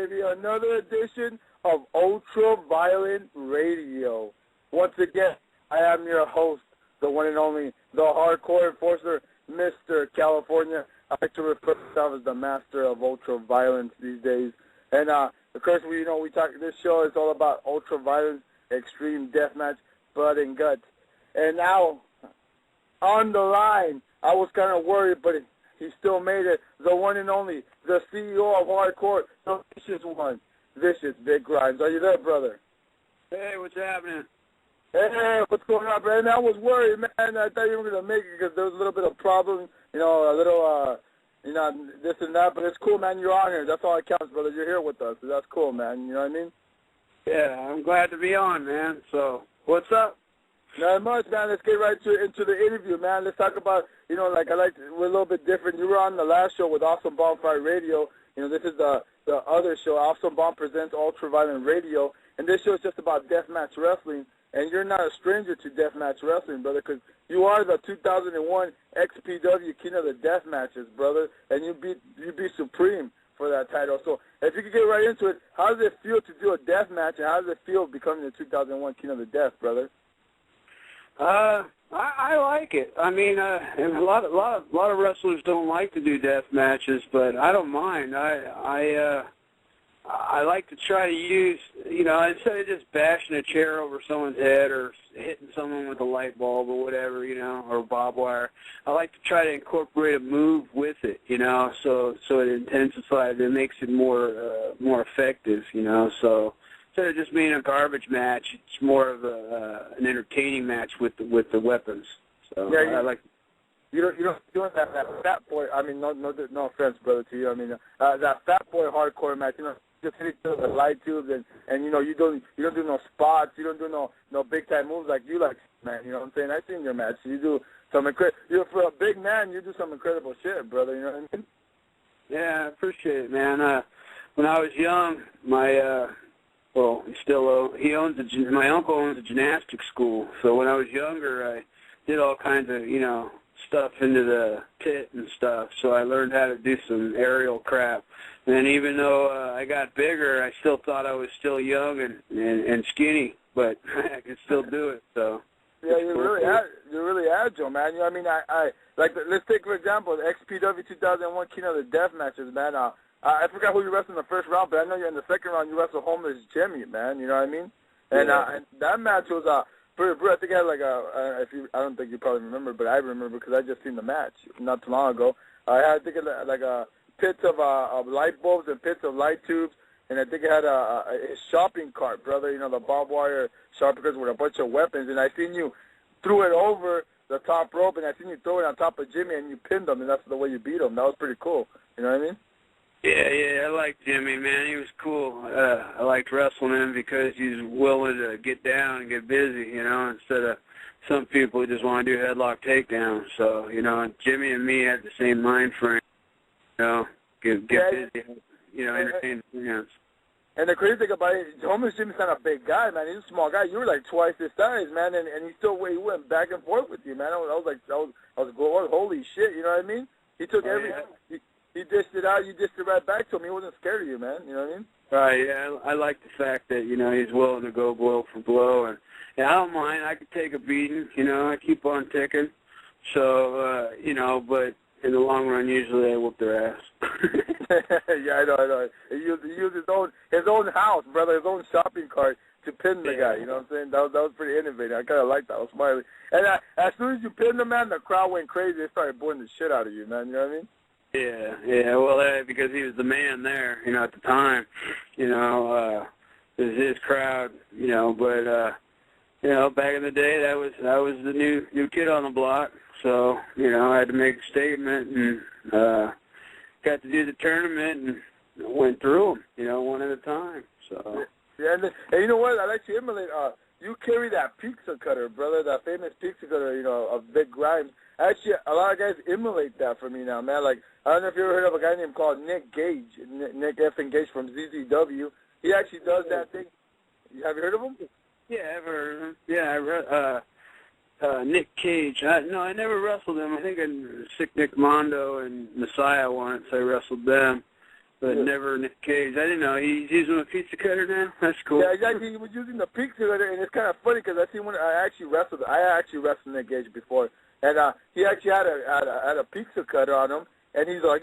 baby. Another edition of Ultraviolent Radio. Once again, I am your host, the one and only, the hardcore enforcer, Mr. California. I like to refer to myself as the master of ultraviolence these days. And, of course, we talk. This show is all about ultraviolence, extreme deathmatch, blood and guts. And now, on the line, I was kind of worried, but he still made it. The one and only, the CEO of Hardcore, the Vicious one, Vicious Big Grimes. Are you there, brother? Hey, what's happening? Hey, what's going on, man? I was worried, man. I thought you were going to make it because there was a little bit of problem, a little, this and that. But it's cool, man. You're on here. That's all that counts, brother. You're here with us. So that's cool, man. You know what I mean? Yeah, I'm glad to be on, man. So, what's up? Not much, man. Let's get right into the interview, man. Let's talk about, we're a little bit different. You were on the last show with Awesome Bonfire Radio. This is the other show. Awesome Bomb presents Ultraviolent Radio. And this show is just about deathmatch wrestling. And you're not a stranger to deathmatch wrestling, brother, because you are the 2001 XPW King of the Deathmatches, brother. And you beat Supreme for that title. So if you could get right into it, how does it feel to do a deathmatch, and how does it feel becoming the 2001 King of the Death, brother? I like it. I mean, and a lot of wrestlers don't like to do death matches, but I don't mind. I like to try to use, instead of just bashing a chair over someone's head or hitting someone with a light bulb or whatever, or barbed wire. I like to try to incorporate a move with it, so it intensifies. It makes it more effective, So instead of just being a garbage match, it's more of an entertaining match with the weapons. So yeah, I like. You don't doing that fat boy. I mean, no offense, brother, to you. I mean, that fat boy hardcore match. Just hit each other with light tubes, and you don't do no spots. You don't do no big time moves like you like, man. You know what I'm saying? I've seen your match. You do some incredible. For a big man, you do some incredible shit, brother. You know what I mean? Yeah, I appreciate it, man. When I was young, my my uncle owns a gymnastics school. So when I was younger, I did all kinds of, stuff into the pit and stuff. So I learned how to do some aerial crap. And even though I got bigger, I still thought I was still young and skinny, but I could still do it. So yeah, you're really agile, man. I let's take for example the XPW 2001 King of the Death matches, man. I forgot who you wrestled in the first round, but I know you're in the second round. You wrestled Homeless Jimmy, man. You know what I mean? And, and that match was pretty. I think I had I don't think you probably remember, but I remember because I just seen the match not too long ago. I had pits of light bulbs and pits of light tubes, and I think it had a shopping cart, brother. The barbed wire shopping carts with a bunch of weapons, and I seen you threw it over the top rope, and I seen you throw it on top of Jimmy, and you pinned him, and that's the way you beat him. That was pretty cool. You know what I mean? Yeah, I liked Jimmy, man. He was cool. I liked wrestling him because he's willing to get down and get busy, instead of some people who just want to do headlock takedowns. So, Jimmy and me had the same mind frame, get busy, entertain the fans. And the crazy thing about it, Homeless Jimmy's not a big guy, man. He's a small guy. You were like twice his size, man, and he went back and forth with you, man. I was holy shit, you know what I mean? He took He dished it out. You dished it right back to him. He wasn't scared of you, man. You know what I mean? Right. Yeah. I like the fact that he's willing to go blow for blow, and I don't mind. I could take a beating. I keep on ticking. So but in the long run, usually I whoop their ass. Yeah, I know. He used his own house, brother, his own shopping cart to pin the guy. You know what I'm saying? That was pretty innovative. I kind of like that. I was smiling. And as soon as you pinned him, man, the crowd went crazy. They started booing the shit out of you, man. You know what I mean? Yeah. Well, because he was the man there, at the time, it was his crowd, but back in the day, that was the new kid on the block. So, I had to make a statement and got to do the tournament and went through them, one at a time. So. Yeah, and you know what? I like to emulate. You carry that pizza cutter, brother, that famous pizza cutter, of Big Grimes. Actually, a lot of guys emulate that for me now, man. Like, I don't know if you ever heard of a guy named called Nick Gage, Nick F. and Gage from ZZW. He actually does that thing. Have you heard of him? Yeah, I've heard of him. Yeah, Nick Cage. I never wrestled him. I think in Sick Nick Mondo and Messiah once I wrestled them. but never in a cage. I didn't know. He's using a pizza cutter now? That's cool. Yeah, exactly. He was using the pizza cutter, and it's kind of funny because I seen when I actually wrestled in that cage before, and he actually had a pizza cutter on him, and he's like,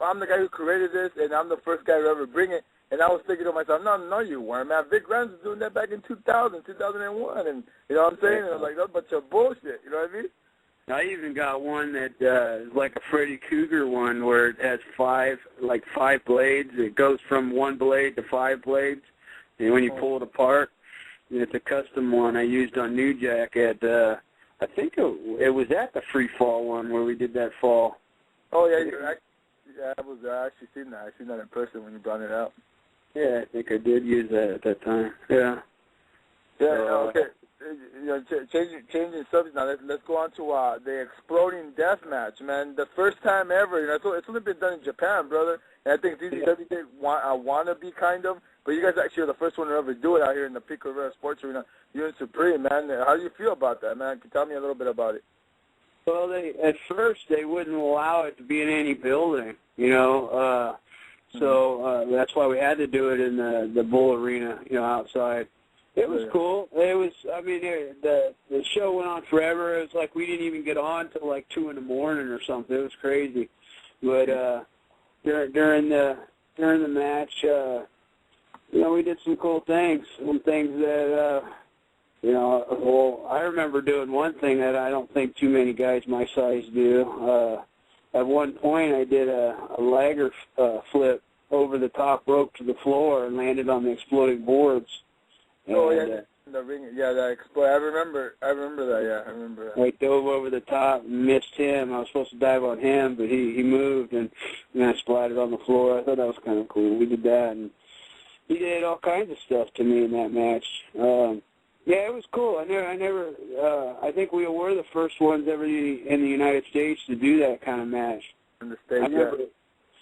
I'm the guy who created this, and I'm the first guy to ever bring it. And I was thinking to myself, no, you weren't, man. Vic Grimes was doing that back in 2000, 2001, and you know what I'm saying? And I was like, that's a bunch of bullshit. You know what I mean? I even got one that is like a Freddy Krueger one where it has five blades. It goes from one blade to 5 blades, and when you pull it apart, it's a custom one I used on New Jack at, I think it was at the Free Fall one where we did that fall. Oh, yeah, I actually seen that. I seen that in person when you brought it out. Yeah, I think I did use that at that time. Yeah. Yeah, okay. Changing subject now. Let's go on to the Exploding Deathmatch, man. The first time ever. It's only been done in Japan, brother. And I think DCW did wannabe kind of, but you guys actually are the first one to ever do it out here in the Pico Rivera Sports Arena. You and Supreme, man. How do you feel about that, man? Can you tell me a little bit about it? Well, at first they wouldn't allow it to be in any building, so that's why we had to do it in the Bull Arena, outside. It was cool. It was, the show went on forever. It was like we didn't even get on till like 2 in the morning or something. It was crazy. But during the match, we did some cool things. Some things that, I remember doing one thing that I don't think too many guys my size do. At one point, I did a lagger flip over the top rope to the floor and landed on the exploding boards. And, the ring. Yeah, that explode. I remember that. Yeah, I remember that. I dove over the top and missed him. I was supposed to dive on him, but he moved, and I splattered on the floor. I thought that was kind of cool. We did that, and he did all kinds of stuff to me in that match. Yeah, it was cool. I think we were the first ones ever in the United States to do that kind of match. In the States,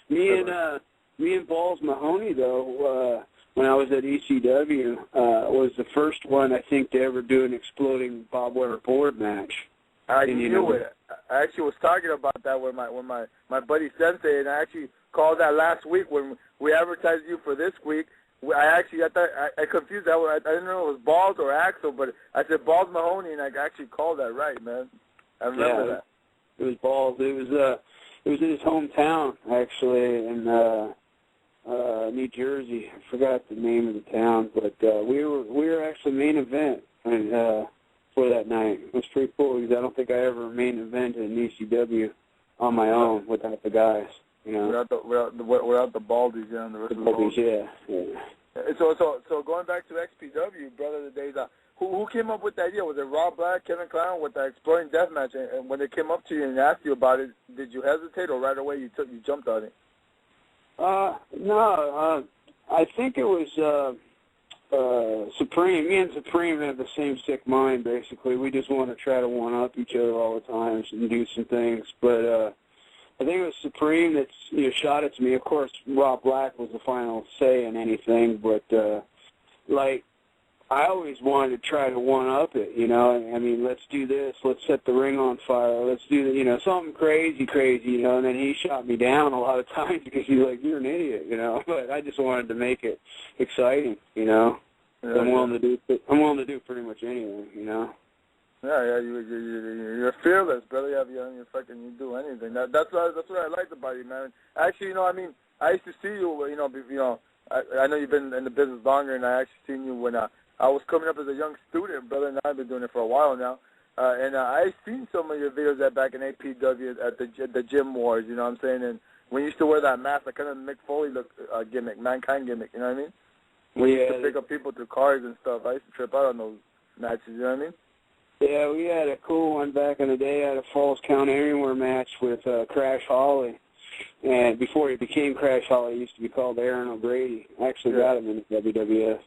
Me and Balls Mahoney, though, when I was at ECW, was the first one, I think, to ever do an exploding barbed wire board match. I knew it. I actually was talking about that with my buddy Sensei, and I actually called that last week when we advertised you for this week. I confused that one. I didn't know it was Balls or Axel, but I said Balls Mahoney, and I actually called that right, man. I remember that. It was Balls. It was in his hometown, actually, in New Jersey. I forgot the name of the town, but we were actually main event for that night. It was pretty cool because I don't think I ever main evented in ECW on my own without the guys. Without the Baldies, and the rest of the Baldies. Yeah. So going back to XPW, brother, the days, who came up with the idea? Was it Rob Black, Kevin Clown with the Exploring Deathmatch? And when they came up to you and asked you about it, did you hesitate, or right away you jumped on it? No. I think it was Supreme. Me and Supreme have the same sick mind, basically. We just want to try to one-up each other all the time and do some things. But I think it was Supreme that shot at me. Of course, Rob Black was the final say in anything, but I always wanted to try to one-up it, I mean, let's do this, let's set the ring on fire, let's do, something crazy, and then he shot me down a lot of times because he's like, you're an idiot, but I just wanted to make it exciting, Yeah, I'm willing to do pretty much anything, Yeah, you're fearless, brother. You do anything. That's what I like about you, man. Actually, I used to see you. I know you've been in the business longer, and I actually seen you when I was coming up as a young student, brother, and I've been doing it for a while now. And I seen some of your videos back in APW at the Gym Wars. You know what I'm saying? And when you used to wear that mask, that kind of Mick Foley look gimmick, Mankind gimmick. You know what I mean? When you used to pick up people through cars and stuff, I used to trip out on those matches. You know what I mean? Yeah, we had a cool one back in the day. I had a Falls Count Anywhere match with Crash Holly. And before he became Crash Holly, he used to be called Aaron O'Grady. I actually got him in the WWF.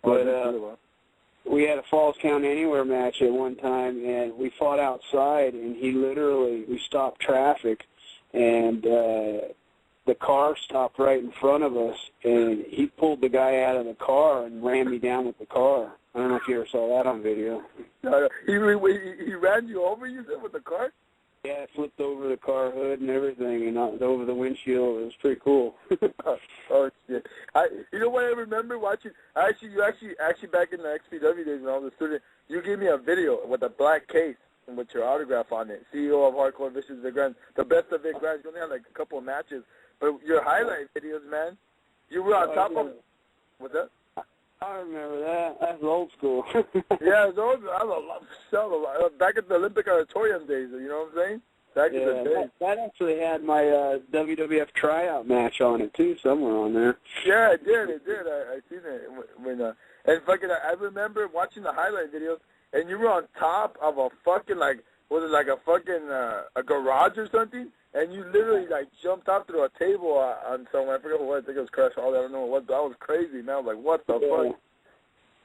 But we had a Falls Count Anywhere match at one time, and we fought outside, and we stopped traffic, and the car stopped right in front of us, and he pulled the guy out of the car and ran me down with the car. I don't know if you ever saw that on video. He ran you over, you said, with the car? Yeah, flipped over the car hood and everything, and over the windshield. It was pretty cool. Oh shit! You know what I remember watching? You actually back in the XPW days when I was a student, you gave me a video with a black case and with your autograph on it. CEO of Hardcore Vicious the Grand, the best of Big Grands. You only had like a couple of matches, but your highlight videos, man, you were on top of. What's that? I remember that. That's old school. Yeah, it was old. Back at the Olympic Auditorium days, you know what I'm saying? Back in the day. That actually had my WWF tryout match on it, too, somewhere on there. Yeah, it did. I seen it. And fucking, I remember watching the highlight videos, and you were on top of a fucking, like, was it like a fucking, a garage or something? And you literally, like, jumped up through a table on somewhere. I forget what it was. I think it was Crash Hall. I don't know what it was. That was crazy, man. I was like, what the fuck?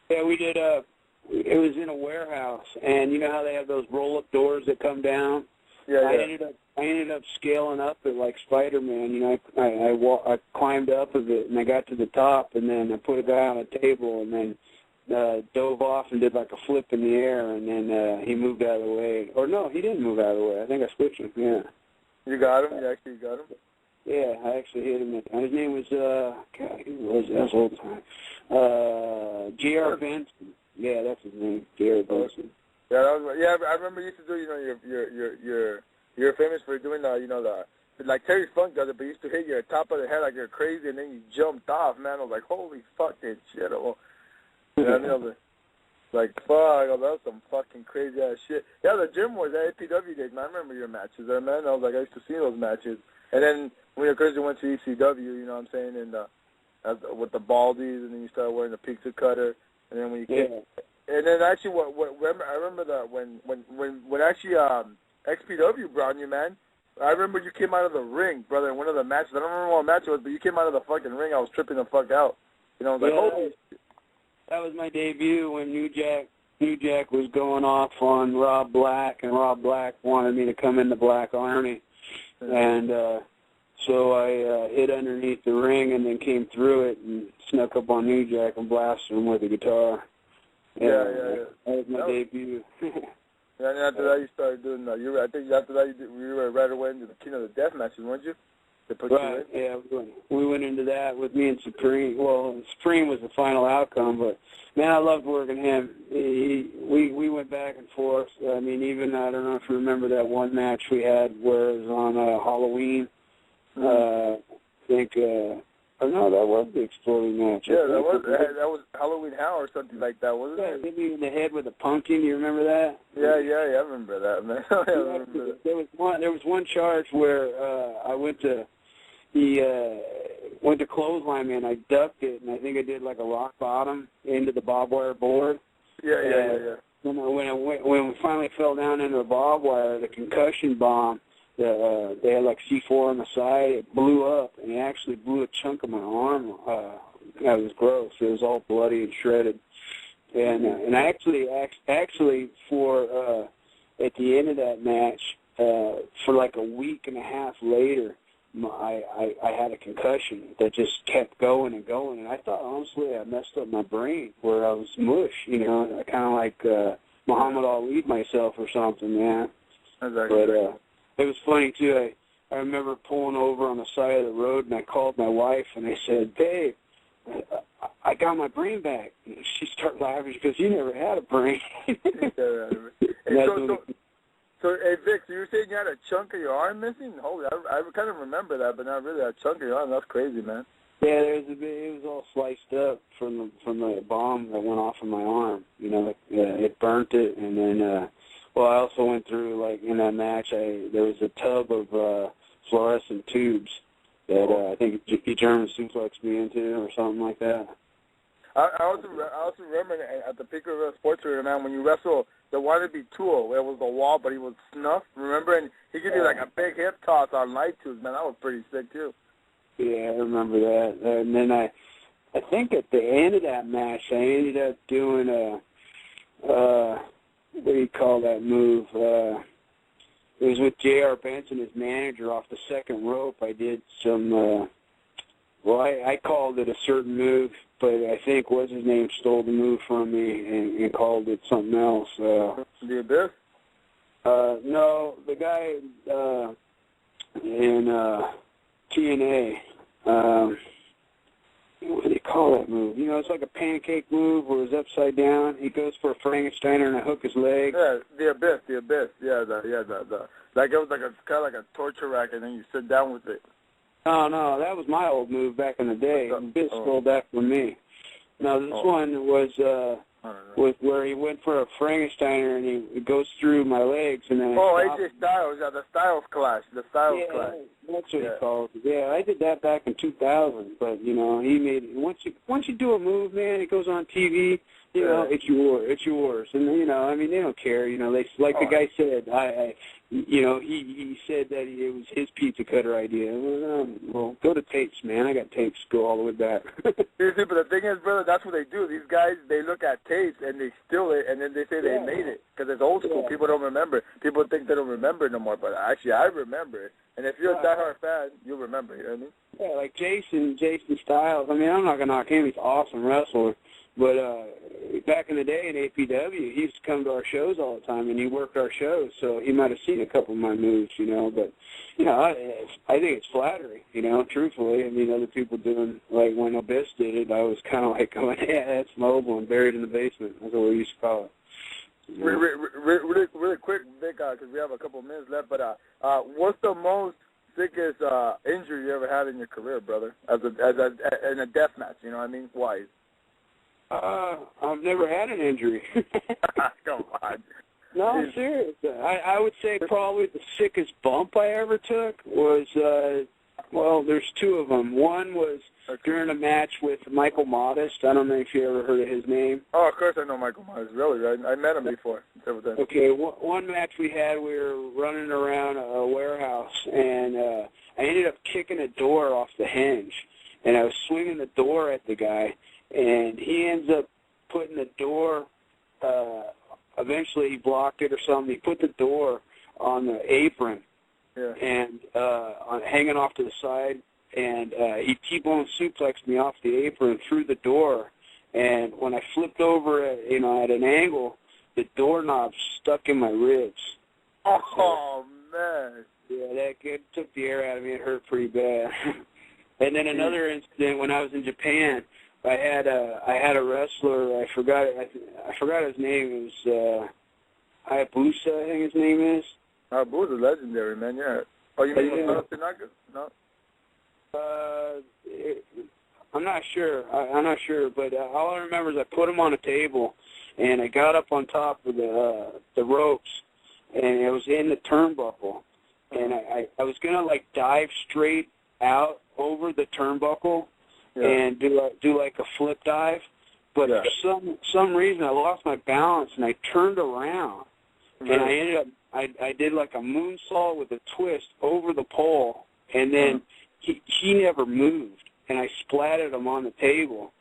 Yeah, we did, it was in a warehouse. And you know how they have those roll-up doors that come down? Yeah, I ended up scaling up it like Spider-Man. You know, I climbed up of it, and I got to the top, and then I put a guy on a table, and then dove off and did like a flip in the air, and then he moved out of the way. Or no, he didn't move out of the way. I think I switched him, yeah. You got him? You actually got him? Yeah, I actually hit him. His name was, God, that was old time. J.R. Benson. Yeah, that's his name, J.R. Benson. Yeah, I remember you used to do, you know, you're famous for doing like Terry Funk does it, but you used to hit your top of the head like you're crazy, and then you jumped off, man. I was like, holy fuck that shit. You know what I mean? I was like, fuck, that was some fucking crazy ass shit. Yeah, the gym was at APW days, man. I remember your matches there, man. I was like, I used to see those matches. And then when you went to ECW, you know what I'm saying, and with the baldies, and then you started wearing the pizza cutter, and then when you came, and then actually, I remember that when actually XPW brought you, man. I remember you came out of the ring, brother, in one of the matches. I don't remember what match it was, but you came out of the fucking ring. I was tripping the fuck out. You know, I was like, holy shit. That was my debut when New Jack was going off on Rob Black, and Rob Black wanted me to come in the Black Army. And so I hid underneath the ring and then came through it and snuck up on New Jack and blasted him with a guitar. Yeah. That was my debut. Yeah, and after that you started doing, I think after that you were right away into the King of the Deathmatches, weren't you? They put you in? Yeah, we went into that with me and Supreme. Well, Supreme was the final outcome, but, man, I loved working him. We went back and forth. I mean, even, I don't know if you remember that one match we had where it was on Halloween. I think, no, that was the Exploding match. Yeah, that was Halloween Hell or something like that, wasn't it? Hit me in the head with a pumpkin. You remember that? Yeah, I remember that, man. I remember that. There was one charge where I went to clothesline me, and I ducked it, and I think I did like a rock bottom into the barbed wire board. Yeah. When we finally fell down into the barbed wire, the concussion bomb, they had like C4 on the side. It blew up, and it actually blew a chunk of my arm. That was gross. It was all bloody and shredded. And I actually for at the end of that match, for like a week and a half later, I had a concussion that just kept going and going. And I thought, honestly, I messed up my brain where I was mush. You know, I kind of like Muhammad Ali myself or something, man. Exactly. But it was funny, too. I remember pulling over on the side of the road, and I called my wife, and I said, babe, I got my brain back. And she started laughing because you never had a brain. So, hey, Vic, so you were saying you had a chunk of your arm missing? Holy, I kind of remember that, but not really a chunk of your arm. That's crazy, man. Yeah, it was all sliced up from the bomb that went off of my arm. You know, it burnt it, and then, I also went through, like, in that match, there was a tub of fluorescent tubes that I think he German suplexed me into or something like that. I also remember at the Pico Sports Arena, man, when you wrestled the wannabe Tool, where it was the wall, but he was snuffed, remember? And he gave you like a big hip toss on light tubes, man. That was pretty sick, too. Yeah, I remember that. And then I think at the end of that match, I ended up doing what do you call that move? It was with J.R. Benson, his manager, off the second rope. I did some, I called it a certain move, but I think what's-his-name stole the move from me and called it something else. The Abyss? No, the guy, in TNA. What do they call that move? You know, it's like a pancake move where it's upside down. He goes for a Frankensteiner and I hook his leg. Yeah, the abyss. Yeah, like it was like kind of like a torture rack, and then you sit down with it. No, that was my old move back in the day. Abyss stole that from me. No, this one was where he went for a Frankensteiner and he goes through my legs and then. AJ Styles, the Styles Clash, Clash. That's what he called it. Yeah, I did that back in 2000, but you know, he made it. Once you do a move, man, it goes on TV. You know, it's yours, and you know, I mean, they don't care. You know, they the guy said, you know, he said that it was his pizza cutter idea. Well, go to tapes, man. I got tapes go all the way back. Seriously, but the thing is, brother, that's what they do. These guys, they look at tapes and they steal it, and then they say they made it because it's old school. People don't remember. People think they don't remember it no more, but actually, I remember it. And if you're a diehard fan, you'll remember it. You know what I mean? Yeah, like Jason Styles. I mean, I'm not gonna knock him. He's an awesome wrestler. But back in the day in APW, he used to come to our shows all the time, and he worked our shows, so he might have seen a couple of my moves, you know. But, you know, I think it's flattery, you know, truthfully. I mean, other people doing, like when Abyss did it, I was kind of like going, yeah, that's mobile and buried in the basement. That's what we used to call it. You know? Really quick, Vic, because we have a couple of minutes left, but what's the most sickest injury you ever had in your career, brother, in a death match, you know what I mean? Why? I've never had an injury. Come on. No, I'm serious. I would say probably the sickest bump I ever took was, well, there's two of them. One was during a match with Michael Modest. I don't know if you ever heard of his name. Oh, of course I know Michael Modest. Really, I met him before several times. Okay, one match we had, we were running around a warehouse, and I ended up kicking a door off the hinge, and I was swinging the door at the guy. And he ends up putting the door, eventually he blocked it or something. He put the door on the apron and hanging off to the side, and he T-bone suplexed me off the apron through the door. And when I flipped over, at an angle, the doorknob stuck in my ribs. Oh, man. Yeah, that took the air out of me. It hurt pretty bad. And then another incident when I was in Japan, I had a wrestler. I forgot his name. It was Hayabusa, I think his name is. Hayabusa's legendary, man. Yeah. Oh, you mean Tanaka? No. I'm not sure. But all I remember is I put him on a table, and I got up on top of the ropes, and it was in the turnbuckle, and I was gonna like dive straight out over the turnbuckle. Yeah. And do like a flip dive, but for some reason I lost my balance and I turned around, and I ended up I did like a moonsault with a twist over the pole, and then he never moved, and I splatted him on the table,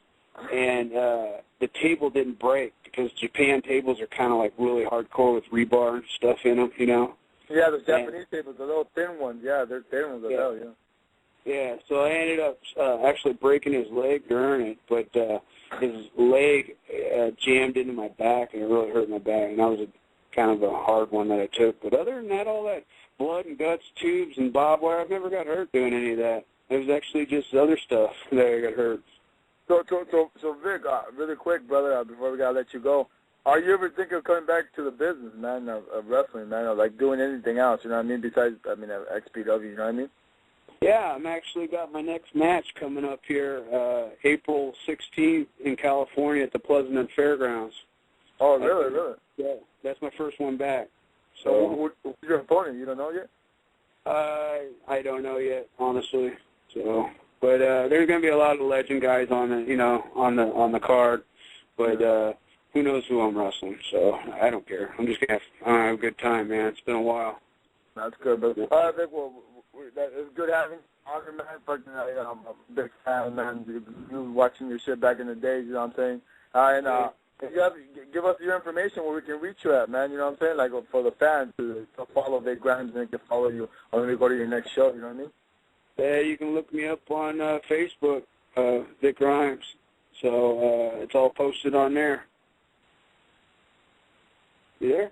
and the table didn't break because Japan tables are kind of like really hardcore with rebar and stuff in them, you know. Yeah, the Japanese tables, the little thin ones. Yeah, they're thin ones as hell. Yeah. Yeah, so I ended up actually breaking his leg during it, but his leg jammed into my back, and it really hurt my back, and that was kind of a hard one that I took. But other than that, all that blood and guts, tubes, and barbed wire, I've never got hurt doing any of that. It was actually just other stuff that I got hurt. So Vic, really quick, brother, before we got to let you go, are you ever thinking of coming back to the business, man, of wrestling, man, or like doing anything else, you know what I mean, besides, XPW, you know what I mean? Yeah, I'm actually got my next match coming up here, April 16th in California at the Pleasanton Fairgrounds. Oh, really? Yeah, that's my first one back. So, who's your opponent? You don't know yet? I don't know yet, honestly. So, but there's going to be a lot of legend guys on the card. But who knows who I'm wrestling? So I don't care. I'm just gonna have a good time, man. It's been a while. That's good, brother. All right, Vic. Well, it's good having you on, man. Fucking, I'm a big fan, man. You watching your shit back in the days, you know what I'm saying? And if you have, give us your information where we can reach you at, man. You know what I'm saying? Like for the fans to follow Vic Grimes and they can follow you or when we go to your next show. You know what I mean? Yeah, you can look me up on Facebook, Vic Grimes. So it's all posted on there. You there?